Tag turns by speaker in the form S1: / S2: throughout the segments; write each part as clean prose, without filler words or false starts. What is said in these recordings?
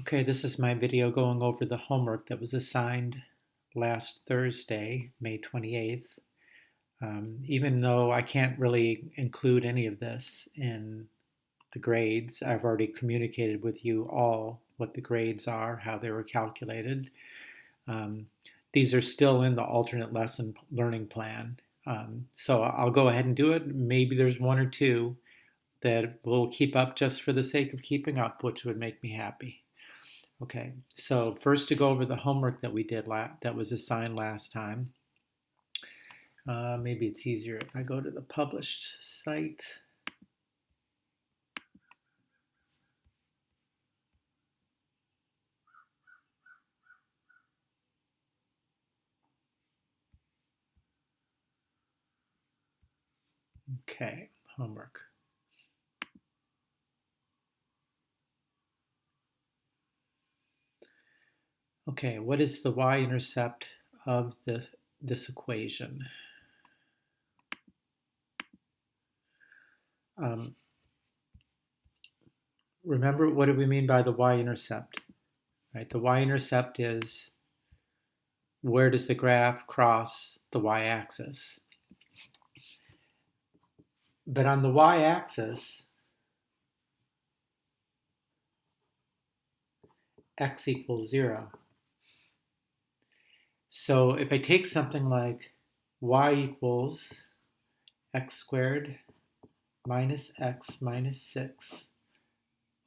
S1: Okay, this is my video going over the homework that was assigned last Thursday, May 28th. Even though I can't really include any of this in the grades, I've already communicated with you all what the grades are, how they were calculated. Um, these are still in the alternate lesson learning plan. So I'll go ahead and do it. Maybe there's one or two that will keep up just for the sake of keeping up, which would make me happy. Okay, so first to go over the homework that we did that was assigned last time. Maybe it's easier if I go to the published site. Okay, homework. Okay, what is the y-intercept of this equation? Um, Remember, what do we mean by the y-intercept? Right, the y-intercept is where does the graph cross the y-axis? But on the y-axis, x equals 0. So if I take something like y equals x squared minus x minus 6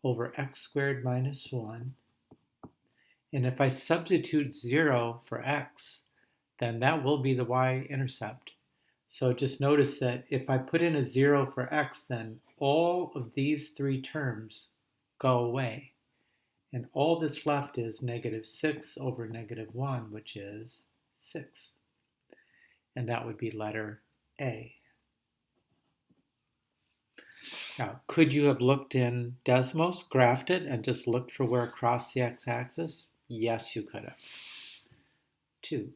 S1: over x squared minus 1, and if I substitute 0 for x, then that will be the y-intercept. So just notice that if I put in a 0 for x, then all of these three terms go away. And all that's left is negative 6 over negative 1, which is 6. And that would be letter A. Now, could you have looked in Desmos, graphed it, and just looked for where across the x-axis? Yes, you could have. 2.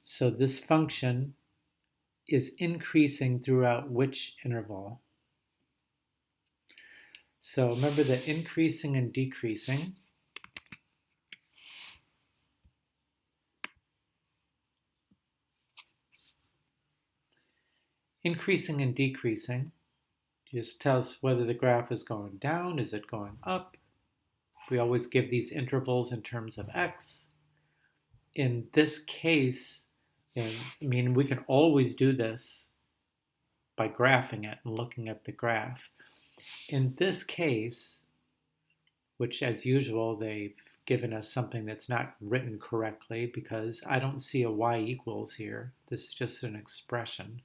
S1: So this function is increasing throughout which interval? So remember that increasing and decreasing. Increasing and decreasing just tells whether the graph is going down, is it going up? We always give these intervals in terms of x. In this case, we can always do this by graphing it and looking at the graph. In this case, which as usual, they've given us something that's not written correctly because I don't see a y equals here. This is just an expression.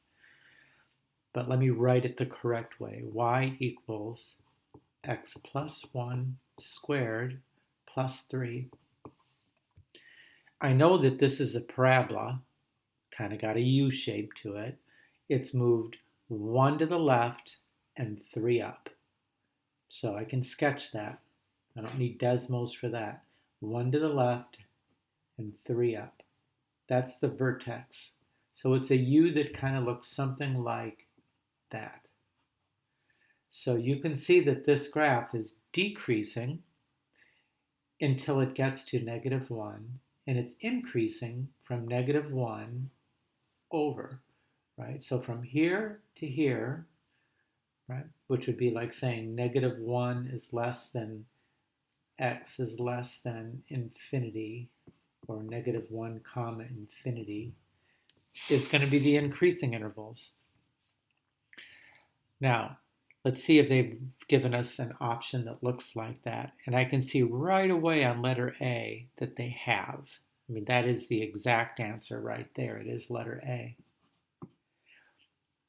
S1: But let me write it the correct way. Y equals x plus 1 squared plus 3. I know that this is a parabola, kind of got a U shape to it. It's moved 1 to the left and 3 up. So I can sketch that. I don't need Desmos for that. 1 to the left and 3 up. That's the vertex. So it's a U that kind of looks something like that. So you can see that this graph is decreasing until it gets to negative 1, and it's increasing from negative 1 over, right? So from here to here, right, which would be like saying negative 1 is less than x is less than infinity, or negative 1 comma infinity, is going to be the increasing intervals. Now, let's see if they've given us an option that looks like that. And I can see right away on letter A that they have. I mean, that is the exact answer right there. It is letter A.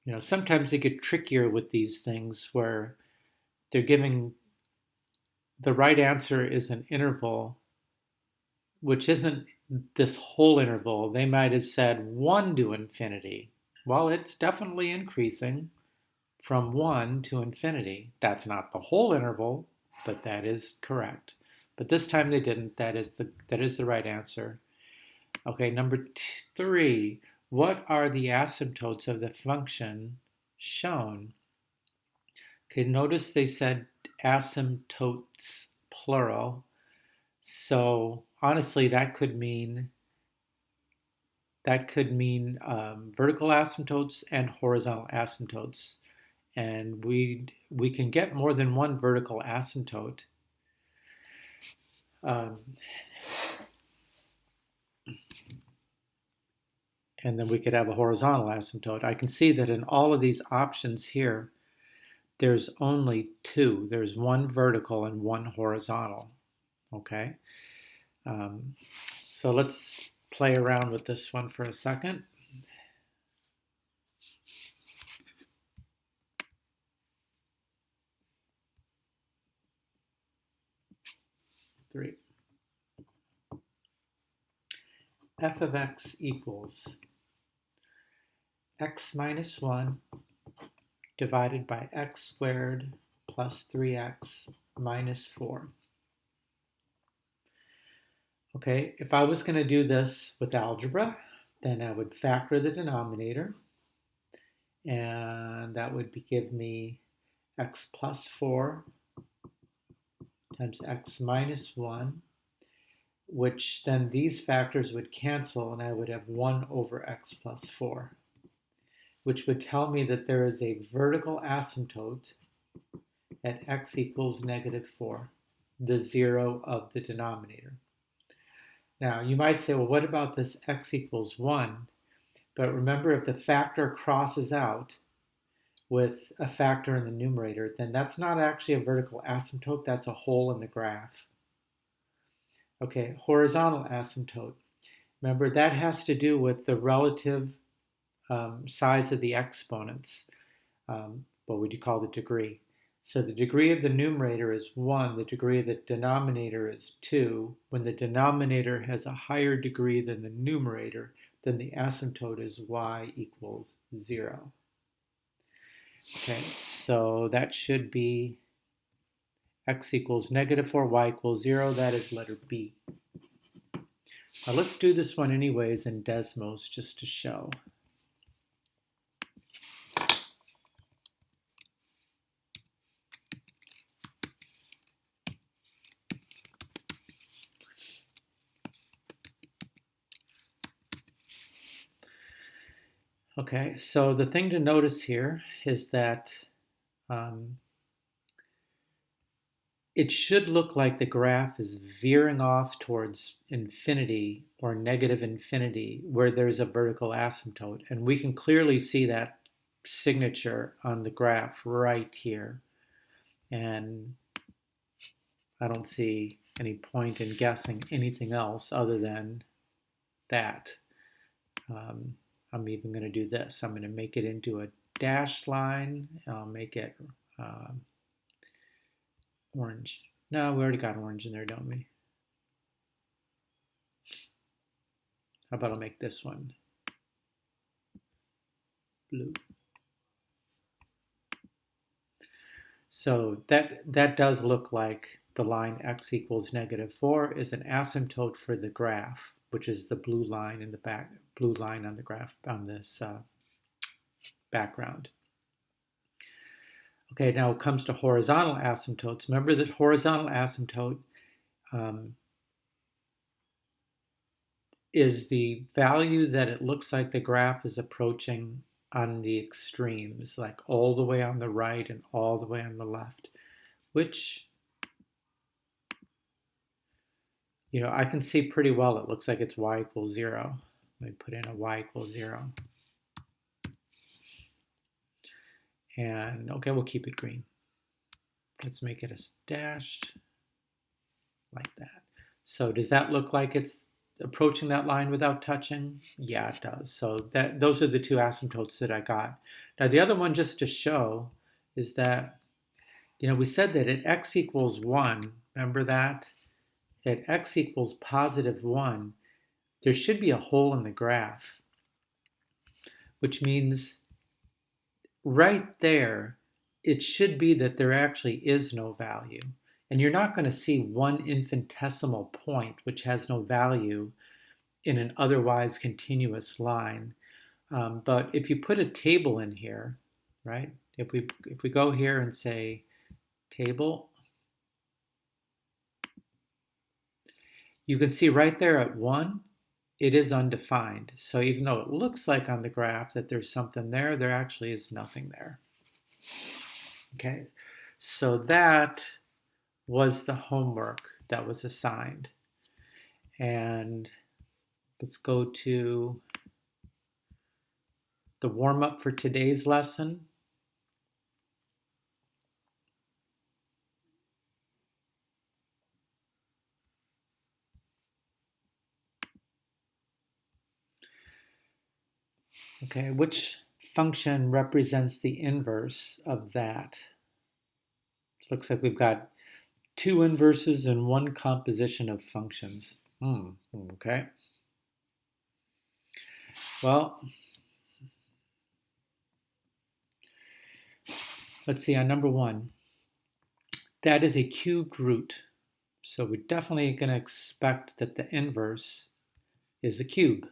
S1: You know, sometimes they get trickier with these things where they're giving the right answer is an interval, which isn't this whole interval. They might have said 1 to infinity. Well, it's definitely increasing from 1 to infinity. That's not the whole interval, but that is correct. But this time they didn't. That is the right answer. Okay, number 3. What are the asymptotes of the function shown? Okay, notice they said asymptotes plural. So honestly, that could mean vertical asymptotes and horizontal asymptotes, and we can get more than one vertical asymptote. Um, and then we could have a horizontal asymptote. I can see that in all of these options here, there's only two. There's one vertical and one horizontal. Okay, um, so let's play around with this one for a second. Three. F of x equals x minus 1 divided by x squared plus 3x minus 4. Okay, if I was going to do this with algebra, then I would factor the denominator, and that would give me x plus 4 times x minus 1, which then these factors would cancel, and I would have 1 over x plus 4, which would tell me that there is a vertical asymptote at x equals negative 4, the zero of the denominator. Now, you might say, well, what about this x equals 1? But remember, if the factor crosses out with a factor in the numerator, then that's not actually a vertical asymptote, that's a hole in the graph. Okay, horizontal asymptote. Remember, that has to do with the relative size of the exponents. What would you call the degree? So the degree of the numerator is 1, the degree of the denominator is 2. When the denominator has a higher degree than the numerator, then the asymptote is y equals 0. Okay, so that should be x equals negative 4, y equals 0. That is letter B. Now let's do this one anyways in Desmos just to show. Okay, so the thing to notice here is that it should look like the graph is veering off towards infinity or negative infinity where there's a vertical asymptote. And we can clearly see that signature on the graph right here. And I don't see any point in guessing anything else other than that. I'm even going to do this. I'm going to make it into a dashed line. I'll make it orange. No, we already got orange in there, don't we? How about I'll make this one blue? So that does look like the line x equals negative 4 is an asymptote for the graph, which is the blue line in the blue line on the graph on this background. Okay, now it comes to horizontal asymptotes. Remember that horizontal asymptote is the value that it looks like the graph is approaching on the extremes, like all the way on the right and all the way on the left, which, I can see pretty well. It looks like it's y equals 0. Let me put in a y equals 0. And okay, we'll keep it green. Let's make it a dashed like that. So does that look like it's approaching that line without touching? Yeah, it does. So those are the two asymptotes that I got. Now the other one, just to show, is that, we said that at x equals 1, remember that? At x equals positive 1, there should be a hole in the graph, which means right there, it should be that there actually is no value. And you're not going to see one infinitesimal point which has no value in an otherwise continuous line. But if you put a table in here, right, If we go here and say table, you can see right there at 1, it is undefined. So even though it looks like on the graph that there's something there, there actually is nothing there. Okay, so that was the homework that was assigned. And let's go to the warm-up for today's lesson. Okay, which function represents the inverse of that? Looks like we've got 2 inverses and 1 composition of functions. Okay. Well, let's see on number 1. That is a cubed root. So we're definitely going to expect that the inverse is a cube,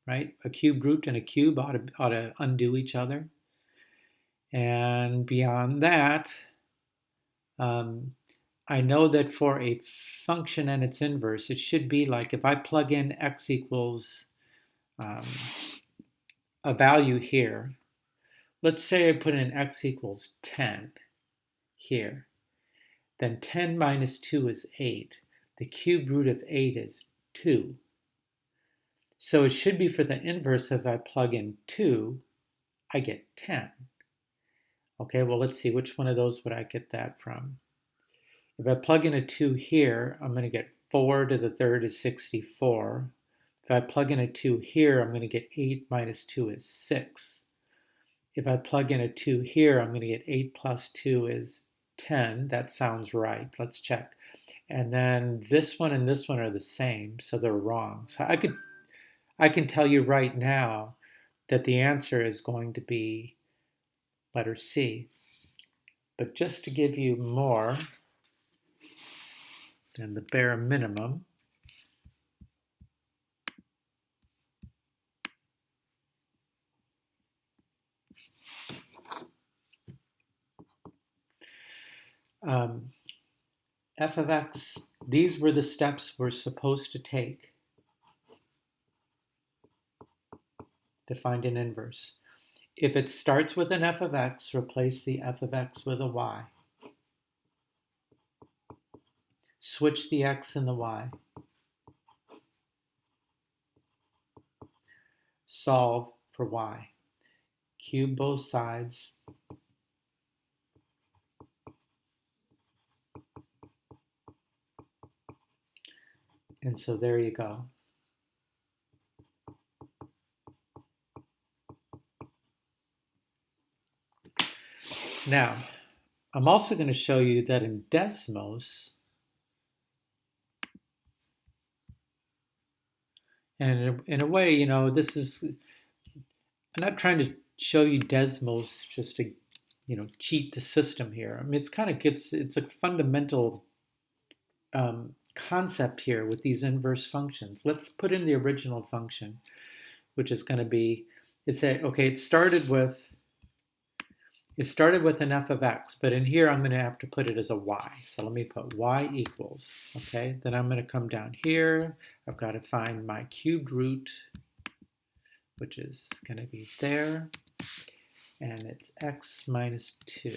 S1: right? A cubed root and a cube ought to undo each other. And beyond that, I know that for a function and its inverse, it should be like if I plug in x equals a value here. Let's say I put in x equals 10 here. Then 10 minus 2 is 8. The cubed root of 8 is 2. So it should be for the inverse. If I plug in 2, I get 10. Okay, well, let's see. Which one of those would I get that from? If I plug in a 2 here, I'm going to get 4 to the third is 64. If I plug in a 2 here, I'm going to get 8 minus 2 is 6. If I plug in a 2 here, I'm going to get 8 plus 2 is 10. That sounds right. Let's check. And then this one and this one are the same, so they're wrong. So I can tell you right now that the answer is going to be letter C. But just to give you more than the bare minimum, f of x, these were the steps we're supposed to take to find an inverse. If it starts with an f of x, replace the f of x with a y. Switch the x and the y. Solve for y. Cube both sides. And so there you go. Now, I'm also going to show you that in Desmos, and in a way, you know, this is, I'm not trying to show you Desmos just to, you know, cheat the system here. I mean, it's a fundamental concept here with these inverse functions. Let's put in the original function, which is going to be, it started with an f of x, but in here I'm going to have to put it as a y. So let me put y equals, okay? Then I'm going to come down here. I've got to find my cubed root, which is going to be there, and it's x minus 2.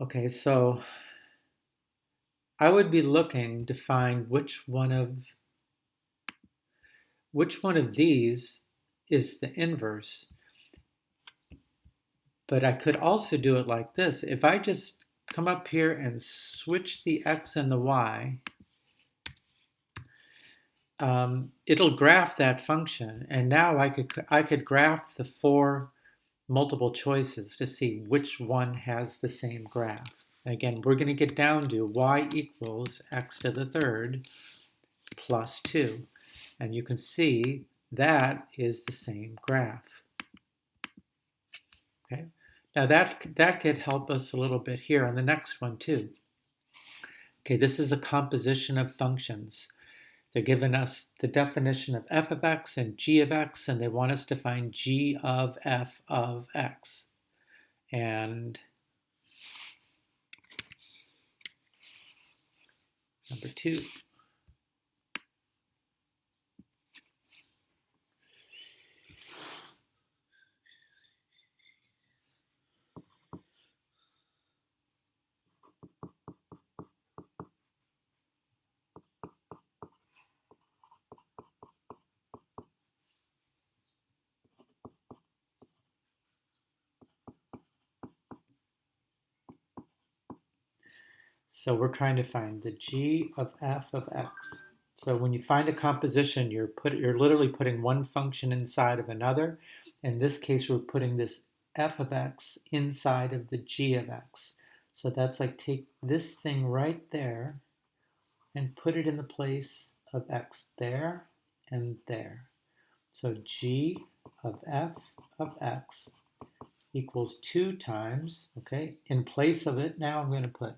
S1: Okay, so I would be looking to find which one of these is the inverse. But I could also do it like this. If I just come up here and switch the x and the y, it'll graph that function. And now I could graph the 4 multiple choices to see which one has the same graph. Again, we're going to get down to y equals x to the third plus 2. And you can see that is the same graph. Okay. Now that could help us a little bit here on the next one too. Okay, this is a composition of functions. They're giving us the definition of f of x and g of x, and they want us to find g of f of x. And number 2. So we're trying to find the g of f of x. So when you find a composition, you're literally putting one function inside of another. In this case, we're putting this f of x inside of the g of x. So that's like take this thing right there and put it in the place of x there and there. So g of f of x equals 2 times, okay, in place of it, now I'm going to put,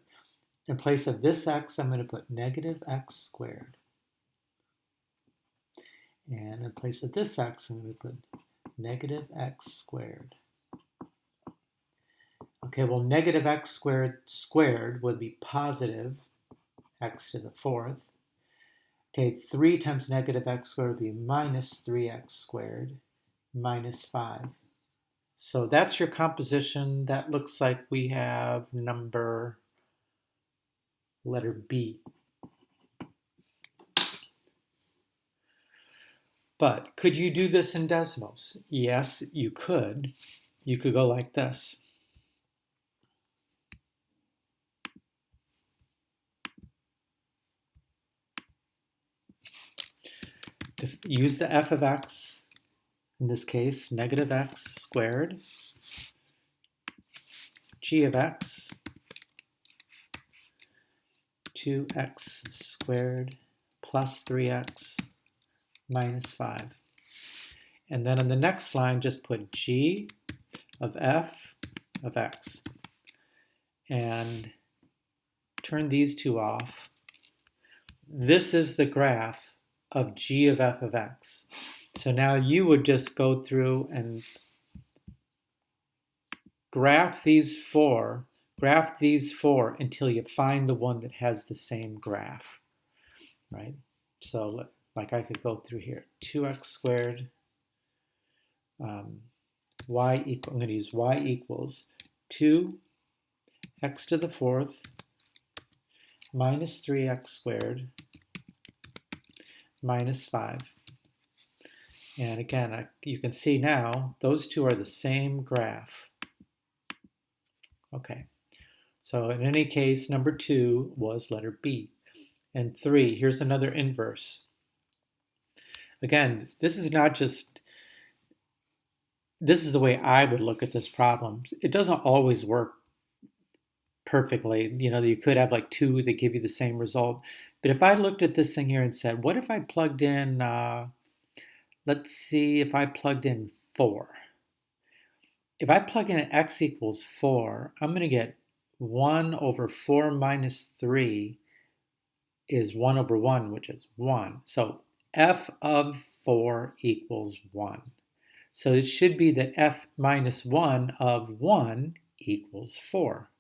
S1: in place of this x, I'm going to put negative x squared. And in place of this x, I'm going to put negative x squared. Okay, well, negative x squared would be positive x to the 4th. Okay, 3 times negative x squared would be minus 3x squared minus 5. So that's your composition. That looks like we have letter B. But could you do this in decimals? Yes, you could. You could go like this. To use the f of x, in this case, negative x squared, g of x, 2x squared plus 3x minus 5. And then on the next line, just put g of f of x. And turn these two off. This is the graph of g of f of x. So now you would just go through and graph these four until you find the one that has the same graph, right? So like I could go through here, 2x squared, I'm going to use y equals 2x to the 4th minus 3x squared minus 5. And again, you can see now those two are the same graph. Okay, so in any case, number 2 was letter B. And 3, here's another inverse. Again, this is the way I would look at this problem. It doesn't always work perfectly. You know, you could have like 2 that give you the same result. But if I looked at this thing here and said, what if I plugged in, let's see if I plugged in 4. If I plug in x equals 4, I'm going to get 1 over 4 minus 3 is 1 over 1, which is 1. So f of 4 equals 1. So it should be that f minus 1 of 1 equals 4.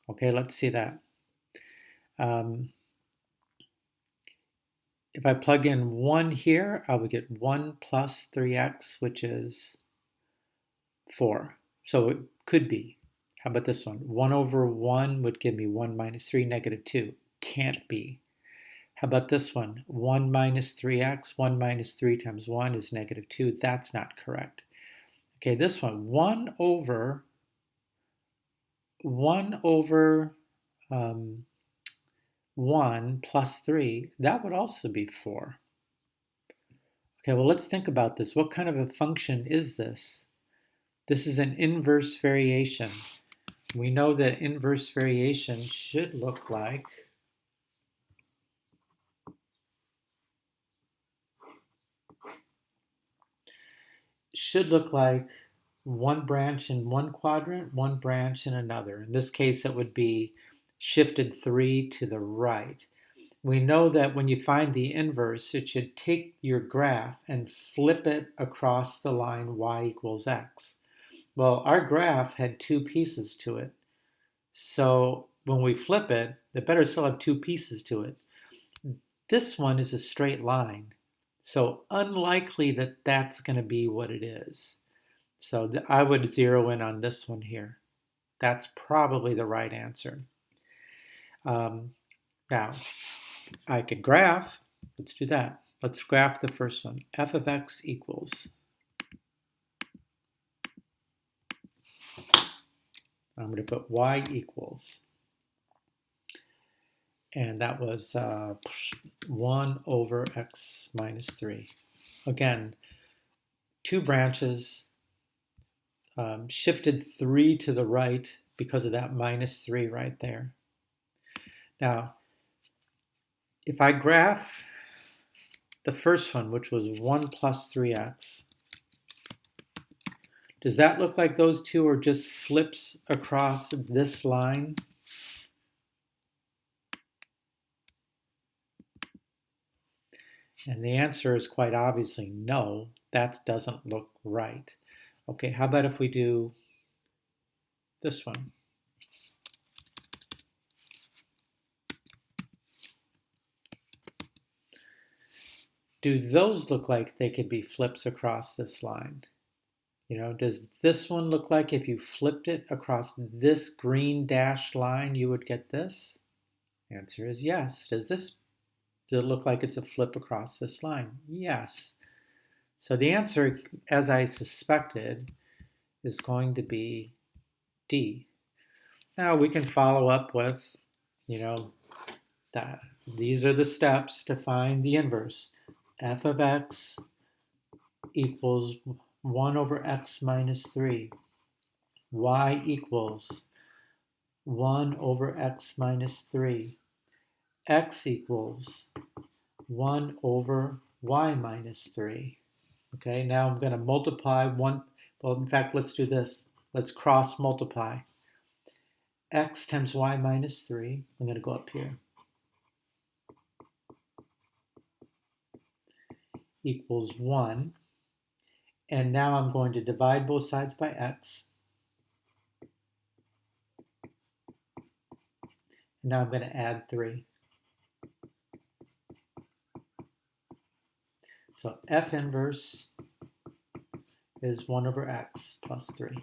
S1: Okay, let's see that. If I plug in 1 here, I would get 1 plus 3x, which is 4. So it could be. How about this one? 1 over 1 would give me 1 minus 3, negative 2. Can't be. How about this one? 1 minus 3x, 1 minus 3 times 1 is negative 2. That's not correct. Okay, this one, 1 over 1 plus 3, that would also be 4. Okay, well, let's think about this. What kind of a function is this? This is an inverse variation. We know that inverse variation should look like one branch in one quadrant, one branch in another. In this case, it would be shifted 3 to the right. we know that when you find the inverse, it should take your graph and flip it across the line y equals x. Well, our graph had two pieces to it. So when we flip it, it better still have two pieces to it. This one is a straight line. So unlikely that that's going to be what it is. So I would zero in on this one here. That's probably the right answer. Now, I could graph. Let's do that. Let's graph the first one. F of x equals. I'm going to put y equals. And that was 1 over x minus 3. Again, two branches, shifted 3 to the right because of that minus 3 right there. Now, if I graph the first one, which was 1 plus 3x, does that look like those two are just flips across this line? And the answer is quite obviously no, that doesn't look right. Okay, how about if we do this one? Do those look like they could be flips across this line? You know, does this one look like if you flipped it across this green dashed line, you would get this? The answer is yes. Does it look like it's a flip across this line? Yes. So the answer, as I suspected, is going to be D. Now we can follow up with, you know, that these are the steps to find the inverse. F of x equals 1 over x minus 3. Y equals 1 over x minus 3. X equals 1 over y minus 3. Okay, now I'm going to multiply one. Well, in fact, let's do this. Let's cross multiply. X times y minus 3. I'm going to go up here. Equals 1. And now I'm going to divide both sides by x. And now I'm going to add 3. So F inverse is 1 over x plus 3.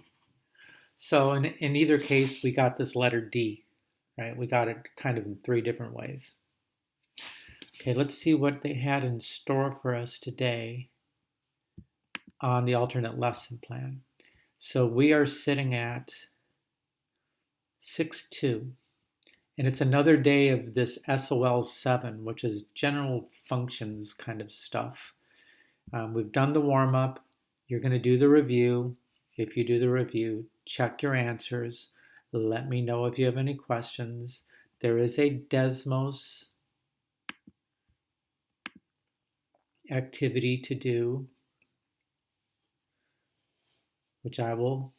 S1: So in either case, we got this letter D, right? We got it kind of in 3 different ways. Okay, let's see what they had in store for us today on the alternate lesson plan. So we are sitting at 6-2, and it's another day of this SOL 7, which is general functions kind of stuff. We've done the warm-up. You're going to do the review. If you do the review, check your answers. Let me know if you have any questions. There is a Desmos activity to do, which I will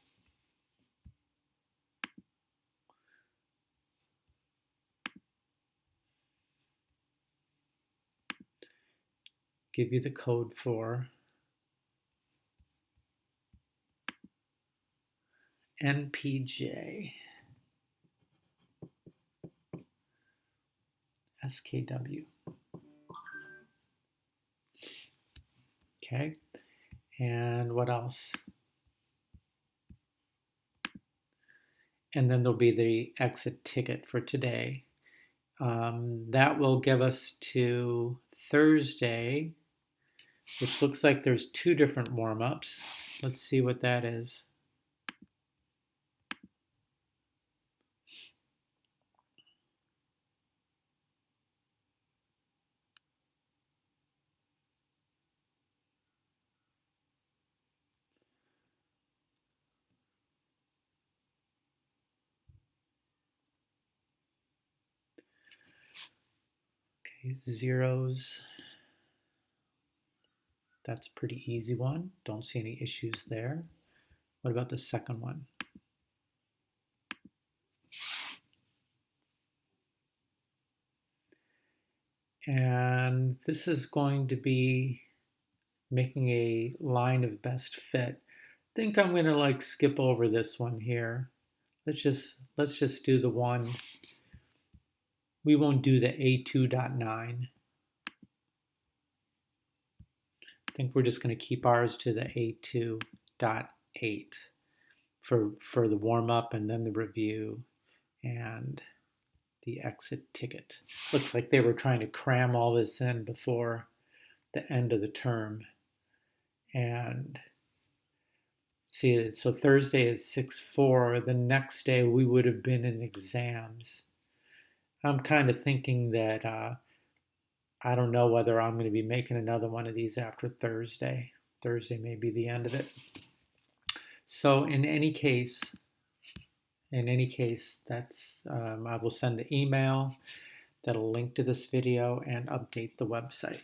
S1: give you the code for. NPJ SKW. Okay, and what else? And then there'll be the exit ticket for today. That will give us to Thursday, which looks like there's 2 different warm-ups. Let's see what that is. Okay, zeros. That's a pretty easy one. Don't see any issues there. What about the second one? And this is going to be making a line of best fit. I think I'm going to like skip over this one here. Let's just do the one. We won't do the A2.9. I think we're just going to keep ours to the A2.8 for the warm up and then the review and the exit ticket. Looks like they were trying to cram all this in before the end of the term. And see, so Thursday is 6/4. The next day we would have been in exams. I'm kind of thinking that I don't know whether I'm going to be making another one of these after Thursday. Thursday may be the end of it. So in any case, that's I will send the email that'll link to this video and update the website.